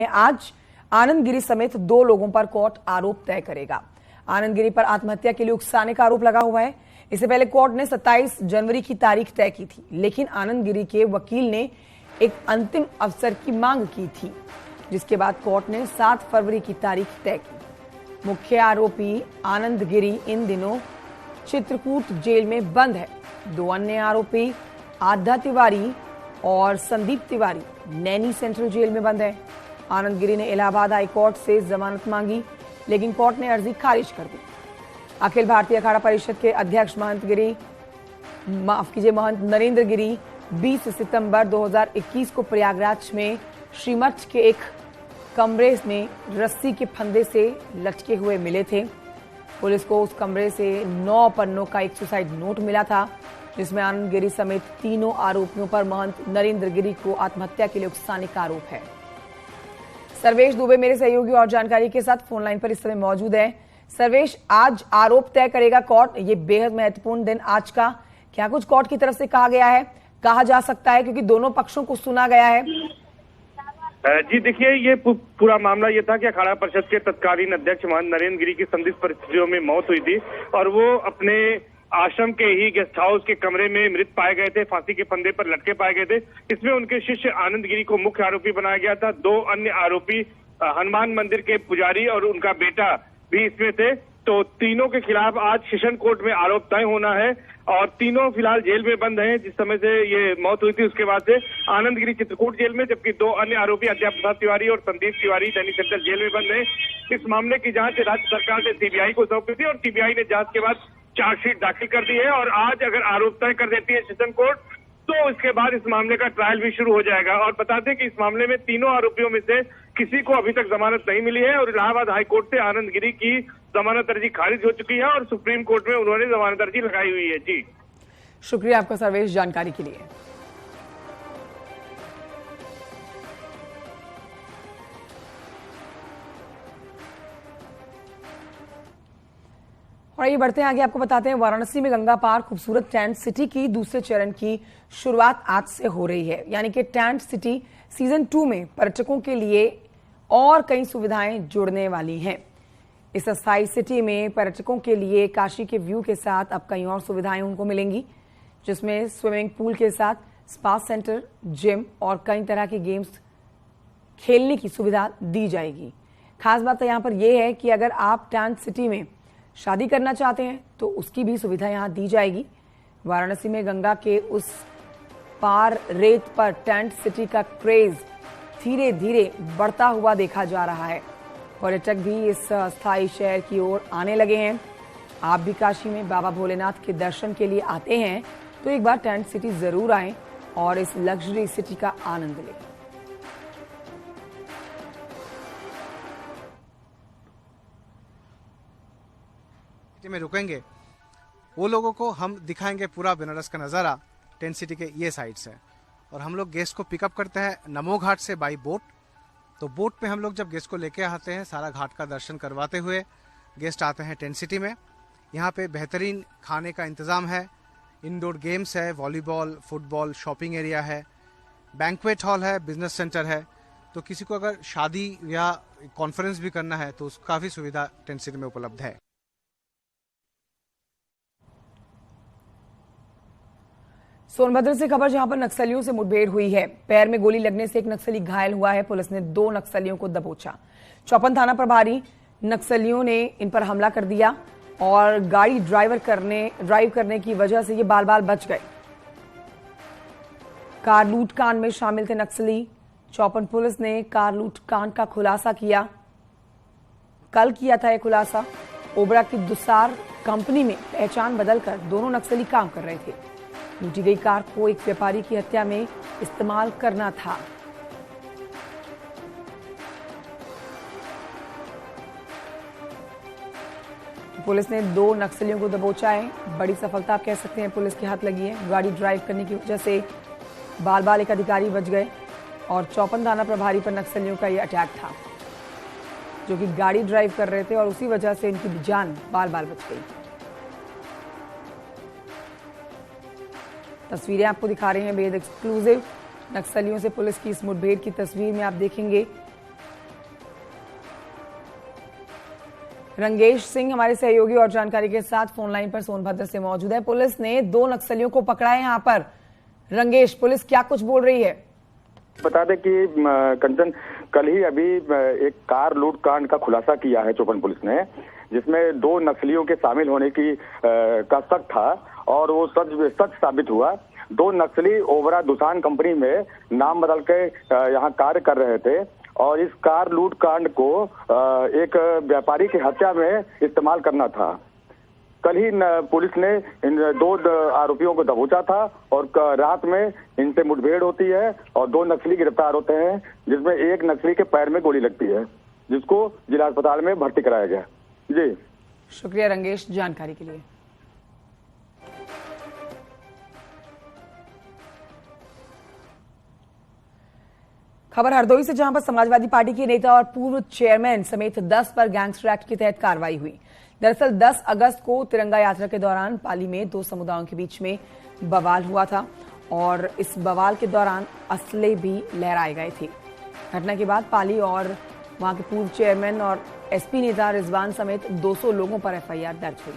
आज आनंद गिरी समेत 2 लोगों पर कोर्ट आरोप तय करेगा। आनंद गिरी पर आत्महत्या के लिए उकसाने का आरोप लगा हुआ है। इससे पहले कोर्ट ने 27 जनवरी की तारीख तय की थी, लेकिन आनंद गिरी के वकील ने एक अंतिम अवसर की मांग की थी, जिसके बाद कोर्ट ने 7 फरवरी की तारीख तय की। मुख्य आरोपी आनंद गिरी इन दिनों चित्रकूट जेल में बंद है। 2 अन्य आरोपी आधा तिवारी और संदीप तिवारी नैनी सेंट्रल जेल में बंद है। आनंद गिरी ने इलाहाबाद हाई कोर्ट से जमानत मांगी, लेकिन कोर्ट ने अर्जी खारिज कर दी। अखिल भारतीय अखाड़ा परिषद के अध्यक्ष महंत नरेंद्र गिरी 20 सितंबर 2021 को प्रयागराज में श्रीमठ के एक कमरे में रस्सी के फंदे से लटके हुए मिले थे। पुलिस को उस कमरे से 9 पन्नों का एक सुसाइड नोट मिला था, जिसमें आनंद गिरी समेत तीनों आरोपियों पर महंत नरेंद्र गिरी को आत्महत्या के लिए उकसाने का आरोप है। सर्वेश दुबे मेरे सहयोगी और जानकारी के साथ फोन लाइन पर इस समय मौजूद है। सर्वेश, आज आरोप तय करेगा कोर्ट, ये बेहद महत्वपूर्ण दिन आज का। क्या कुछ कोर्ट की तरफ से कहा गया है, कहा जा सकता है, क्योंकि दोनों पक्षों को सुना गया है? जी देखिए, ये पूरा मामला ये था कि अखाड़ा परिषद के तत्कालीन अध्यक्ष महंत नरेंद्र गिरी की संदिग्ध परिस्थितियों में मौत हुई थी और वो अपने आश्रम के ही गेस्ट हाउस के कमरे में मृत पाए गए थे, फांसी के फंदे पर लटके पाए गए थे। इसमें उनके शिष्य आनंद गिरी को मुख्य आरोपी बनाया गया था। 2 अन्य आरोपी हनुमान मंदिर के पुजारी और उनका बेटा भी इसमें थे। तो तीनों के खिलाफ आज सेशन कोर्ट में आरोप तय होना है और तीनों फिलहाल जेल में बंद हैं। जिस समय से ये मौत हुई थी उसके बाद से आनंद गिरी चित्रकूट जेल में, जबकि 2 अन्य आरोपी अध्यापक प्रसाद तिवारी और संदीप तिवारी दैनिक सेंटर जेल में बंद हैं। इस मामले की जांच राज्य सरकार ने सीबीआई को सौंपी थी और सीबीआई ने जांच के बाद चार्जशीट दाखिल कर दी है और आज अगर आरोप तय कर देती है सेशन कोर्ट तो इसके बाद इस मामले का ट्रायल भी शुरू हो जाएगा। और बता दें कि इस मामले में तीनों आरोपियों में से किसी को अभी तक जमानत नहीं मिली है और इलाहाबाद हाई कोर्ट से आनंद गिरी की जमानत अर्जी खारिज हो चुकी है और सुप्रीम कोर्ट में उन्होंने जमानत अर्जी लगाई हुई है। जी शुक्रिया आपका सर्वेश जानकारी के लिए। और ये बढ़ते हैं आगे, आपको बताते हैं वाराणसी में गंगा पार खूबसूरत टेंट सिटी की दूसरे चरण की शुरुआत आज से हो रही है। यानी कि टेंट सिटी सीजन 2 में पर्यटकों के लिए और कई सुविधाएं जुड़ने वाली हैं। इस अस्थायी सिटी में पर्यटकों के लिए काशी के व्यू के साथ अब कई और सुविधाएं उनको मिलेंगी, जिसमें स्विमिंग पूल के साथ स्पा सेंटर, जिम और कई तरह के गेम्स खेलने की सुविधा दी जाएगी। खास बात यहाँ पर यह है कि अगर आप टेंट सिटी में शादी करना चाहते हैं तो उसकी भी सुविधा यहाँ दी जाएगी। वाराणसी में गंगा के उस पार रेत पर टेंट सिटी का क्रेज धीरे धीरे बढ़ता हुआ देखा जा रहा है। पर्यटक भी इस स्थायी शहर की ओर आने लगे हैं। आप भी काशी में बाबा भोलेनाथ के दर्शन के लिए आते हैं तो एक बार टेंट सिटी जरूर आएं और इस लग्जरी सिटी का आनंद लें। में रुकेंगे वो लोगों को हम दिखाएंगे पूरा बनारस का नज़ारा टेंट सिटी के ये साइड से। और हम लोग गेस्ट को पिकअप करते हैं नमो घाट से बाई बोट। तो बोट पे हम लोग जब गेस्ट को लेके आते हैं, सारा घाट का दर्शन करवाते हुए गेस्ट आते हैं टेंट सिटी में। यहाँ पे बेहतरीन खाने का इंतज़ाम है, इंडोर गेम्स है, वॉलीबॉल, फुटबॉल, शॉपिंग एरिया है, बैंक्वेट हॉल है, बिजनेस सेंटर है। तो किसी को अगर शादी या कॉन्फ्रेंस भी करना है तो उसका भी सुविधा टेंट सिटी में उपलब्ध है। सोनभद्र से खबर, जहां पर नक्सलियों से मुठभेड़ हुई है। पैर में गोली लगने से एक नक्सली घायल हुआ है। पुलिस ने 2 नक्सलियों को दबोचा। चौपन थाना प्रभारी नक्सलियों ने इन पर हमला कर दिया और गाड़ी ड्राइव करने की वजह से ये बाल बाल बच गए। कार लूट कांड में शामिल थे नक्सली। चौपन पुलिस ने कार लूट कांड का खुलासा किया। कल किया था यह खुलासा। ओबरा की दुसार कंपनी में पहचान बदलकर दोनों नक्सली काम कर रहे थे। लूटी गई कार को एक व्यापारी की हत्या में इस्तेमाल करना था। पुलिस ने 2 नक्सलियों को दबोचा है। बड़ी सफलता आप कह सकते हैं पुलिस के हाथ लगी है। गाड़ी ड्राइव करने की वजह से बाल बाल एक अधिकारी बच गए और चौपन थाना प्रभारी पर नक्सलियों का यह अटैक था, जो कि गाड़ी ड्राइव कर रहे थे और उसी वजह से इनकी जान बाल बाल बच गई। तस्वीरें आपको दिखा रहे हैं बेहद एक्सक्लूसिव। नक्सलियों से पुलिस की इस मुठभेड़ की तस्वीर में आप देखेंगे रंगेश सिंह हमारे सहयोगी और जानकारी के साथ फोन लाइन पर सोनभद्र से मौजूद है। पुलिस ने 2 नक्सलियों को पकड़ा है यहाँ पर। रंगेश, पुलिस क्या कुछ बोल रही है? बता दें कि कंचन, कल ही अभी एक कार लूट कांड का खुलासा किया है चौपन पुलिस ने, जिसमें 2 नक्सलियों के शामिल होने की का शक था और वो सच साबित हुआ। 2 नक्सली ओबरा दुसान कंपनी में नाम बदल के यहाँ कार्य कर रहे थे और इस कार लूट कांड को एक व्यापारी की हत्या में इस्तेमाल करना था। कल ही पुलिस ने इन 2 आरोपियों को दबोचा था और रात में इनसे मुठभेड़ होती है और 2 नक्सली गिरफ्तार होते हैं, जिसमें एक नक्सली के पैर में गोली लगती है, जिसको जिला अस्पताल में भर्ती कराया गया। जी शुक्रिया रंगेश जानकारी के लिए। खबर हरदोई से, जहां पर समाजवादी पार्टी के नेता और पूर्व चेयरमैन समेत 10 पर गैंगस्टर एक्ट के तहत कार्रवाई हुई। दरअसल 10 अगस्त को तिरंगा यात्रा के दौरान पाली में 2 समुदायों के बीच में बवाल हुआ था और इस बवाल के दौरान असले भी लहराए गए थे। घटना के बाद पाली और वहां के पूर्व चेयरमैन और एसपी नेता रिजवान समेत 200 लोगों पर एफआईआर दर्ज हुई।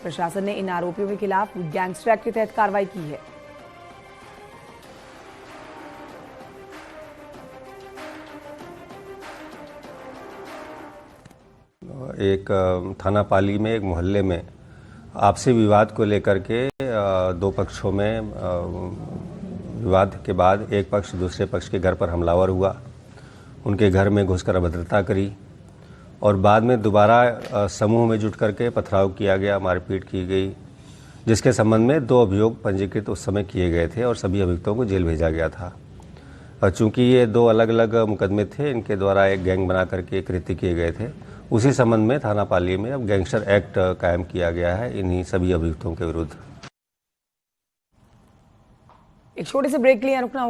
प्रशासन ने इन आरोपियों के खिलाफ गैंगस्टर एक्ट के तहत कार्रवाई की है। एक थाना पाली में एक मोहल्ले में आपसी विवाद को लेकर के 2 पक्षों में विवाद के बाद एक पक्ष दूसरे पक्ष के घर पर हमलावर हुआ, उनके घर में घुसकर अभद्रता करी और बाद में दोबारा समूह में जुट करके पथराव किया गया, मारपीट की गई, जिसके संबंध में 2 अभियोग पंजीकृत उस समय किए गए थे और सभी अभियुक्तों को जेल भेजा गया था। और चूंकि ये 2 अलग अलग मुकदमे थे, इनके द्वारा एक गैंग बना करके कृत्य किए गए थे, उसी संबंध में थाना पाली में अब गैंगस्टर एक्ट कायम किया गया है इन्हीं सभी अभियुक्तों के विरुद्ध। एक छोटे से ब्रेक के लिए रुकना